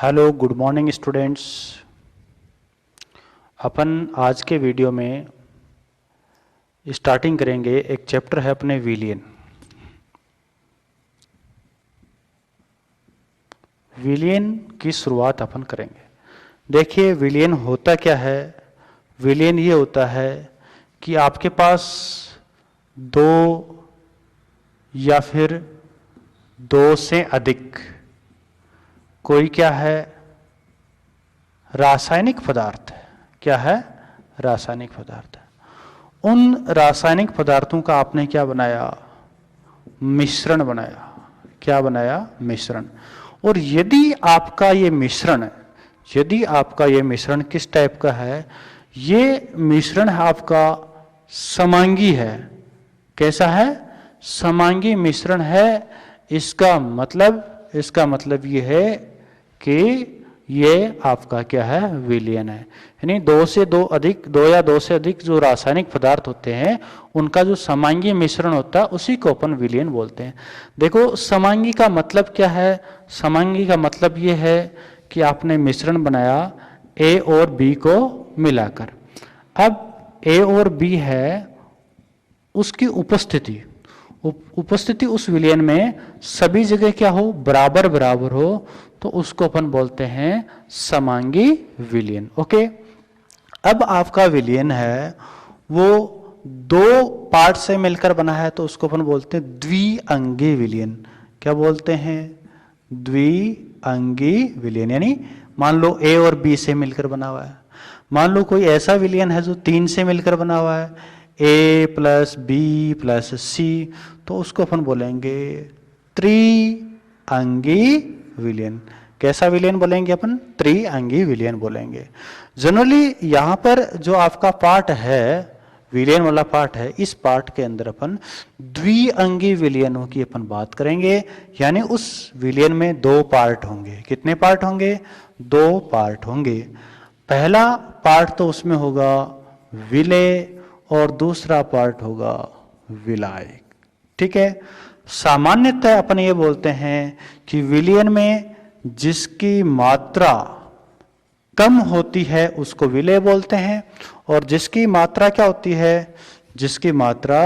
Hello good morning students. अपन आज के वीडियो में स्टार्टिंग करेंगे। एक चैप्टर है अपने विलियन। विलियन की शुरुआत अपन करेंगे। देखिए विलियन होता क्या है। विलियन ये होता है कि आपके पास दो या फिर दो से अधिक कोई क्या है, रासायनिक पदार्थ है। क्या है? रासायनिक पदार्थ है। उन रासायनिक पदार्थों का आपने क्या बनाया? मिश्रण बनाया। क्या बनाया? मिश्रण। और यदि आपका ये मिश्रण किस टाइप का है? ये मिश्रण आपका समांगी है। कैसा है? समांगी मिश्रण है। इसका मतलब ये है कि ये आपका क्या है? विलियन है। यानी दो या दो से अधिक जो रासायनिक पदार्थ होते हैं उनका जो समांगी मिश्रण होता है उसी को अपन विलियन बोलते हैं। देखो समांगी का मतलब क्या है? समांगी का मतलब ये है कि आपने मिश्रण बनाया ए और बी को मिलाकर। अब ए और बी है, उसकी उपस्थिति उस विलियन में सभी जगह क्या हो? बराबर बराबर हो, तो उसको अपन बोलते हैं समांगी विलियन। ओके। अब आपका विलियन है वो दो पार्ट से मिलकर बना है, तो उसको अपन बोलते हैं द्विअंगी विलियन। क्या बोलते हैं? द्विअंगी विलियन। यानी मान लो ए और बी से मिलकर बना हुआ है। मान लो कोई ऐसा विलियन है जो तीन से मिलकर बना हुआ है, ए प्लस बी प्लस सी, तो उसको अपन बोलेंगे त्रिअंगी विलियन। कैसा विलियन बोलेंगे अपन? त्रिअंगी विलियन बोलेंगे। जनरली यहां पर जो आपका पार्ट है, विलियन वाला पार्ट है, इस पार्ट के अंदर अपन द्विअंगी विलियनों की अपन बात करेंगे। यानी उस विलियन में दो पार्ट होंगे। कितने पार्ट होंगे? दो पार्ट होंगे। पहला पार्ट तो उसमें होगा विलेय और दूसरा पार्ट होगा विलायक। ठीक है। सामान्यतः अपन ये बोलते हैं कि विलियन में जिसकी मात्रा कम होती है उसको विलेय बोलते हैं, और जिसकी मात्रा क्या होती है? जिसकी मात्रा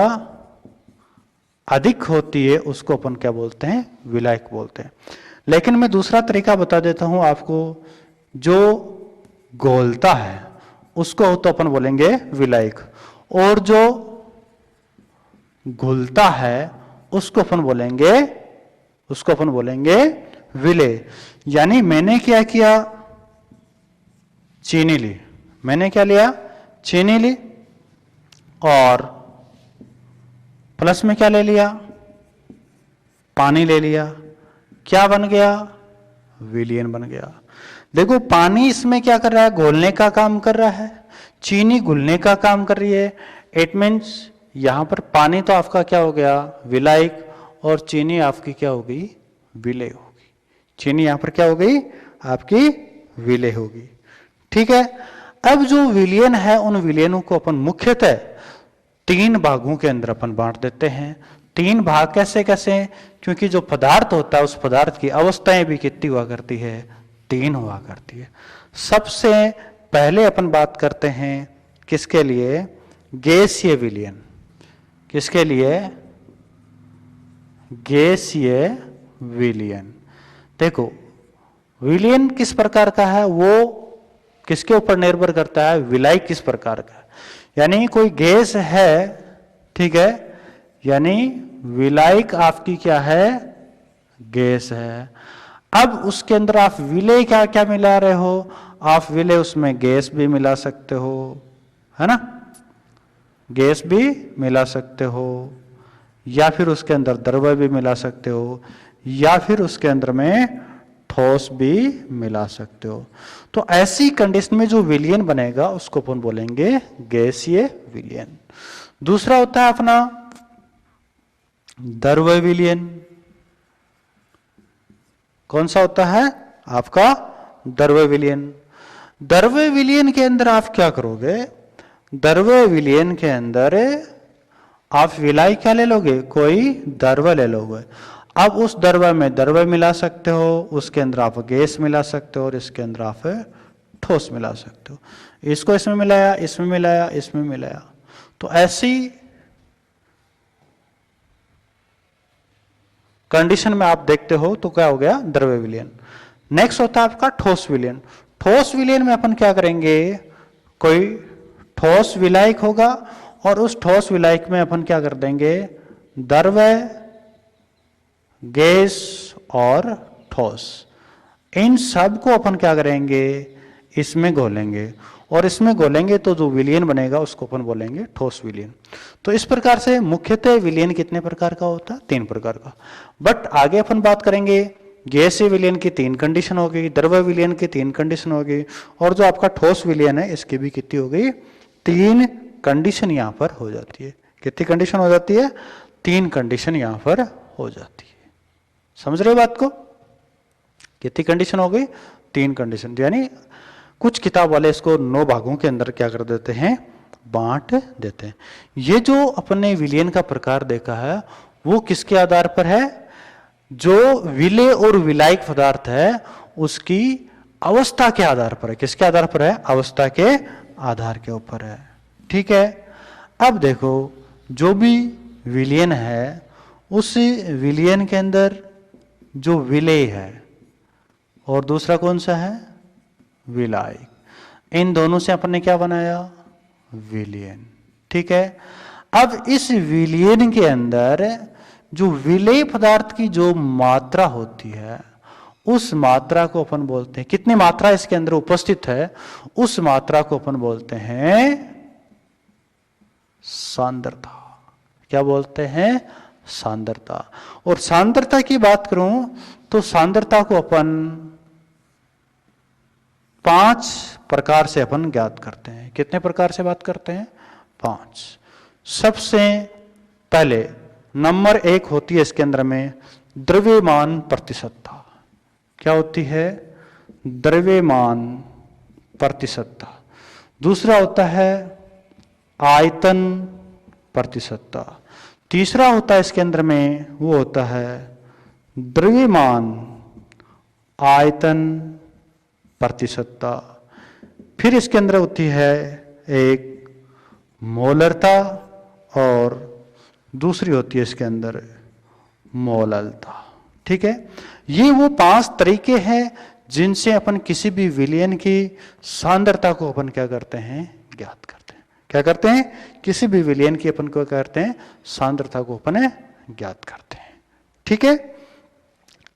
अधिक होती है उसको अपन क्या बोलते हैं? विलायक बोलते हैं। लेकिन मैं दूसरा तरीका बता देता हूं आपको। जो घोलता है उसको तो अपन बोलेंगे विलायक, और जो घुलता है उसको अपन बोलेंगे विलेय। यानी मैंने क्या किया? चीनी ली। मैंने क्या लिया? चीनी ली, और प्लस में क्या ले लिया? पानी ले लिया। क्या बन गया? विलियन बन गया। देखो पानी इसमें क्या कर रहा है? घोलने का काम कर रहा है। चीनी घुलने का काम कर रही है। इट मीन्स यहां पर पानी तो आपका क्या हो गया? विलायक, और चीनी आपकी क्या हो गई? विलेय होगी। चीनी यहां पर क्या हो गई? आपकी विलेय होगी। ठीक है। अब जो विलियन है उन विलियनों को अपन मुख्यतः तीन भागों के अंदर अपन बांट देते हैं। तीन भाग कैसे कैसे? क्योंकि जो पदार्थ होता है उस पदार्थ की अवस्थाएं भी कितनी हुआ करती है? तीन हुआ करती है। सबसे पहले अपन बात करते हैं किसके लिए? गैसीय विलियन। किसके लिए? गैसीय विलियन। देखो विलियन किस प्रकार का है, वो किसके ऊपर निर्भर करता है? विलायक किस प्रकार का है। यानी कोई गैस है, ठीक है, यानी विलायक आपकी क्या है? गैस है। अब उसके अंदर आप विलेय क्या क्या मिला रहे हो? आप विलेय उसमें गैस भी मिला सकते हो, है ना? गैस भी मिला सकते हो, या फिर उसके अंदर द्रव्य भी मिला सकते हो, या फिर उसके अंदर में ठोस भी मिला सकते हो। तो ऐसी कंडीशन में जो विलियन बनेगा उसको अपन बोलेंगे गैसीय विलियन। दूसरा होता है अपना द्रव्य विलियन। कौन सा होता है? आपका द्रव्य विलियन। द्रव्य विलियन के अंदर आप क्या करोगे? द्रव्य विलियन के अंदर आप विलायक क्या ले लोगे? कोई द्रव्य ले लोगे। अब उस द्रव्य में द्रव्य मिला सकते हो, उसके अंदर आप गैस मिला सकते हो और इसके अंदर आप ठोस मिला सकते हो। इसको इसमें मिलाया, इसमें मिलाया, इसमें मिलाया, तो ऐसी कंडीशन में आप देखते हो तो क्या हो गया, द्रव्य विलयन। नेक्स्ट होता है आपका ठोस विलयन। ठोस विलयन में अपन क्या करेंगे, कोई ठोस विलायक होगा और उस ठोस विलायक में अपन क्या कर देंगे, द्रव्य, गैस और ठोस, इन सब को अपन क्या करेंगे, इसमें घोलेंगे और इसमें घोलेंगे तो जो विलयन बनेगा उसको अपन बोलेंगे ठोस विलयन। तो इस प्रकार से मुख्यतः विलयन कितने प्रकार का होता है, 3 प्रकार का। बट आगे अपन बात करेंगे गैसीय विलयन की 3 कंडीशन हो गई, द्रव्य विलयन की 3 कंडीशन हो गई, और जो आपका ठोस विलयन है इसकी भी कितनी हो गई, 3 कंडीशन यहां पर हो जाती है। कितनी कंडीशन हो जाती है, 3 कंडीशन यहां पर हो जाती है। समझ रहे हो बात को, कितनी कंडीशन हो गई, 3 कंडीशन। यानी कुछ किताब वाले इसको 9 भागों के अंदर क्या कर देते हैं, बांट देते हैं। ये जो अपने विलयन का प्रकार देखा है वो किसके आधार पर है, जो विलेय और विलायक पदार्थ है उसकी अवस्था के आधार पर है। किसके आधार पर है, अवस्था के आधार के ऊपर है। ठीक है, अब देखो जो भी विलयन है उस विलयन के अंदर जो विलेय है और दूसरा कौन सा है, विलायक, इन दोनों से अपन ने क्या बनाया, विलयन। ठीक है, अब इस विलयन के अंदर जो विलेय पदार्थ की जो मात्रा होती है उस मात्रा को अपन बोलते हैं, कितनी मात्रा इसके अंदर उपस्थित है उस मात्रा को अपन बोलते हैं सांद्रता। क्या बोलते हैं, सांद्रता। और सांद्रता की बात करूं तो सांद्रता को अपन 5 प्रकार से अपन ज्ञात करते हैं। कितने प्रकार से बात करते हैं, 5। सबसे पहले नंबर 1 होती है इसके अंदर में द्रव्यमान प्रतिशतता। क्या होती है, द्रव्यमान प्रतिशतता। दूसरा होता है आयतन प्रतिशतता। तीसरा होता है इसके अंदर में वो होता है द्रव्यमान आयतन प्रतिशतता। फिर इसके अंदर होती है एक मोलरता और दूसरी होती है इसके अंदर मोललता। ठीक है, ये वो 5 तरीके हैं जिनसे अपन किसी भी विलयन की सांद्रता को अपन क्या करते हैं, ज्ञात करते हैं। क्या करते हैं, किसी भी विलयन की अपन को क्या करते हैं, सांद्रता को अपन ज्ञात करते हैं। ठीक है,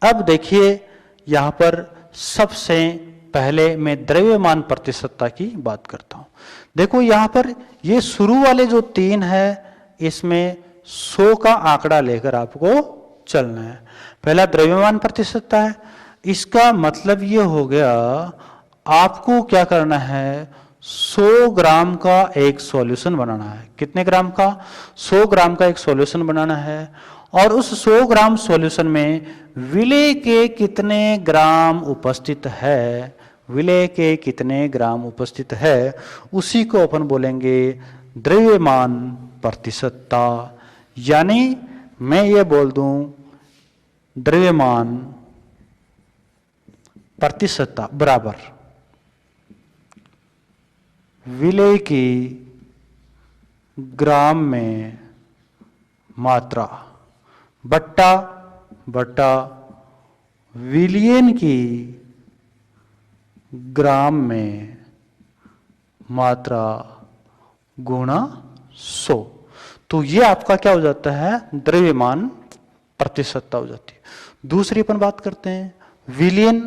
अब देखिए यहां पर सबसे पहले मैं द्रव्यमान प्रतिशतता की बात करता हूं। देखो यहां पर ये शुरू वाले जो 3 है इसमें 100 का आंकड़ा लेकर आपको चलना है। पहला द्रव्यमान प्रतिशतता है, इसका मतलब ये हो गया आपको क्या करना है, 100 ग्राम का एक सॉल्यूशन बनाना है। कितने ग्राम का, 100 ग्राम का एक सॉल्यूशन बनाना है और उस 100 ग्राम सॉल्यूशन में विलेय के कितने ग्राम उपस्थित है, विलेय के कितने ग्राम उपस्थित है उसी को अपन बोलेंगे द्रव्यमान प्रतिशतता। यानी मैं ये बोल दूं द्रव्यमान प्रतिशतता बराबर विलेय की ग्राम में मात्रा बट्टा विलयन की ग्राम में मात्रा गुणा 100। तो ये आपका क्या हो जाता है, द्रव्यमान प्रतिशतता हो जाती है। दूसरी अपन बात करते हैं विलयन।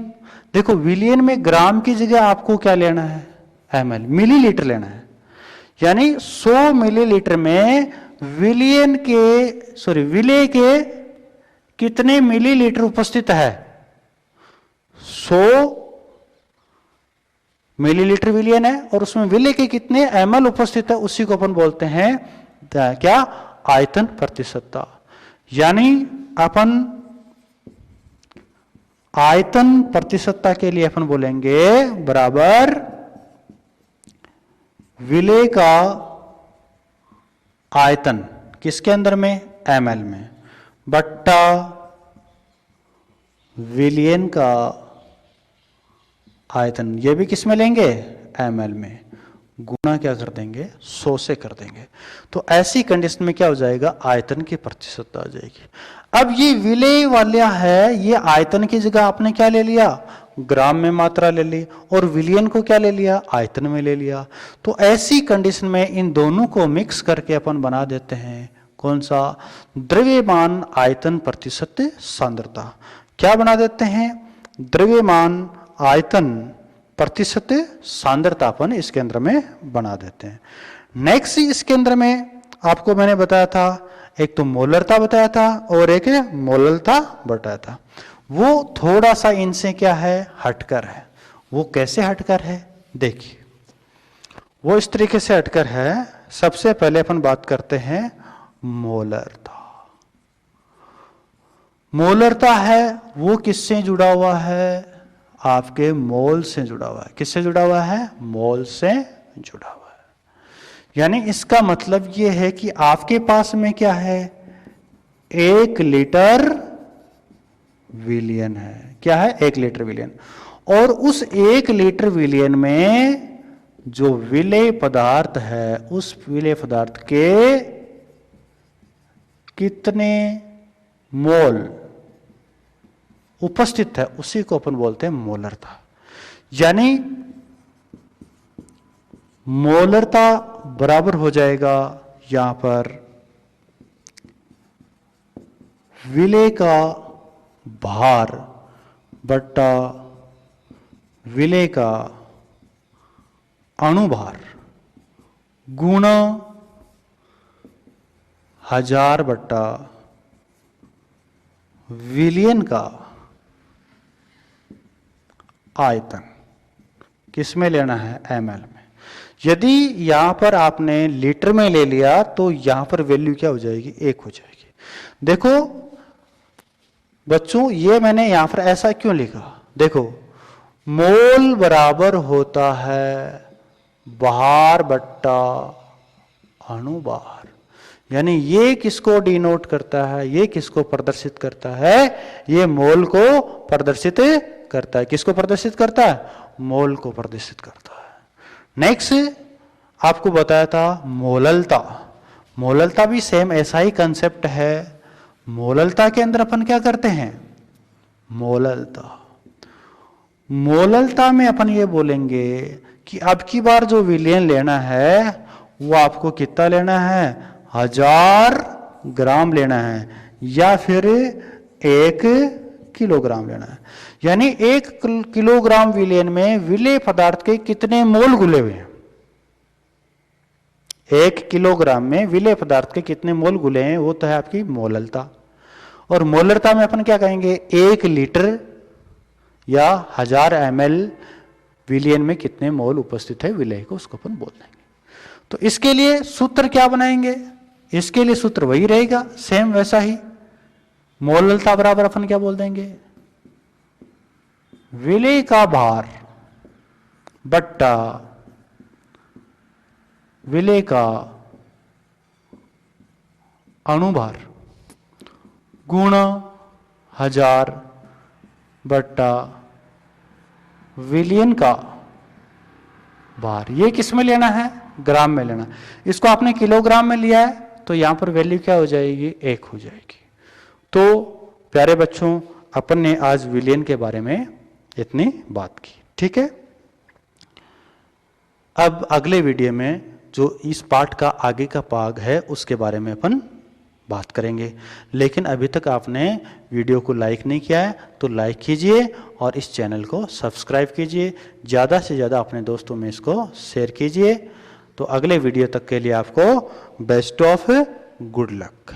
देखो विलयन में ग्राम की जगह आपको क्या लेना है, ml, मिलीलीटर लेना है। यानी 100 मिलीलीटर में विलेय के कितने मिलीलीटर उपस्थित है, 100 मिलीलीटर विलयन है और उसमें विलेय के कितने ml उपस्थित है उसी को अपन बोलते हैं क्या, आयतन प्रतिशतता। यानी अपन आयतन प्रतिशतता के लिए अपन बोलेंगे बराबर विलेय का आयतन किसके अंदर में, ml में, बट्टा विलियन का आयतन, ये भी किस में लेंगे, ml में, गुना क्या कर देंगे, 100 से कर देंगे। तो ऐसी कंडीशन में क्या हो जाएगा, आयतन की प्रतिशत आ जाएगी। अब ये विलेय वाला है, ये आयतन की जगह आपने क्या ले लिया, ग्राम में मात्रा ले ली, और विलियन को क्या ले लिया, आयतन में ले लिया। तो ऐसी कंडीशन में इन दोनों को मिक्स करके अपन बना देते हैं कौन सा, द्रव्यमान आयतन प्रतिशत सांद्रता। क्या बना देते हैं, द्रव्यमान आयतन प्रतिशत सांद्रता अपन इसके अंदर में बना देते हैं। नेक्स्ट इसके अंदर में आपको मैंने बताया था, एक तो मोलरता बताया था और एक मोललता बताया था। वो थोड़ा सा इनसे क्या है, हटकर है। वो कैसे हटकर है, देखिए वो इस तरीके से हटकर है। सबसे पहले अपन बात करते हैं मोलरता। मोलरता है वो किससे जुड़ा हुआ है, आपके मोल से जुड़ा हुआ है। किससे जुड़ा हुआ है, मोल से जुड़ा हुआ है। यानी इसका मतलब ये है कि आपके पास में क्या है, 1 लीटर विलियन है। क्या है, 1 लीटर विलियन। और उस 1 लीटर विलियन में जो विलेय पदार्थ है, उस विलेय पदार्थ के कितने मोल उपस्थित है, उसी को अपन बोलते हैं मोलरता। यानी मोलरता बराबर हो जाएगा यहां पर विलेय का भार बट्टा विलेय का अणुभार गुणा 1000 बट्टा विलियन का आयतन। किस में लेना है, ml में। यदि यहां पर आपने लीटर में ले लिया तो यहां पर वैल्यू क्या हो जाएगी, 1 हो जाएगी। देखो बच्चों, ये मैंने यहां पर ऐसा क्यों लिखा, देखो मोल बराबर होता है भार बट्टा अणुभार। यानी ये किसको डिनोट करता है, ये किसको प्रदर्शित करता है, ये मोल को प्रदर्शित करता है। किसको प्रदर्शित करता है, मोल को प्रदर्शित करता है। नेक्स्ट आपको बताया था मोललता। मोललता भी सेम ऐसा ही कंसेप्ट है। मोललता के अंदर अपन क्या करते हैं, मोललता, मोललता में अपन ये बोलेंगे कि अब की बार जो विलियन लेना है वो आपको कितना लेना है, 1000 ग्राम लेना है या फिर 1 किलोग्राम लेना है। यानी 1 किलोग्राम विलियन में विलेय पदार्थ के कितने मोल घुले हुए हैं, 1 किलोग्राम में विलेय पदार्थ के कितने मोल घुले हैं, वो तो है आपकी मोललता। और मोलरता में अपन क्या कहेंगे, 1 लीटर या 1000 ml विलियन में कितने मोल उपस्थित है विलेय को, उसको अपन बोल देंगे। तो इसके लिए सूत्र क्या बनाएंगे, इसके लिए सूत्र वही रहेगा, सेम वैसा ही। मोललता बराबर अपन क्या बोल देंगे, विलेय का भार बट्टा विलेय का अणुभार गुणा 1000 बट्टा विलियन का भार। ये किस में लेना है, ग्राम में लेना। इसको आपने किलोग्राम में लिया है तो यहां पर वैल्यू क्या हो जाएगी, 1 हो जाएगी। तो प्यारे बच्चों, अपन ने आज विलियन के बारे में इतनी बात की, ठीक है। अब अगले वीडियो में जो इस पाठ का आगे का भाग है उसके बारे में अपन बात करेंगे। लेकिन अभी तक आपने वीडियो को लाइक नहीं किया है तो लाइक कीजिए और इस चैनल को सब्सक्राइब कीजिए। ज़्यादा से ज़्यादा अपने दोस्तों में इसको शेयर कीजिए। तो अगले वीडियो तक के लिए आपको बेस्ट ऑफ गुड लक।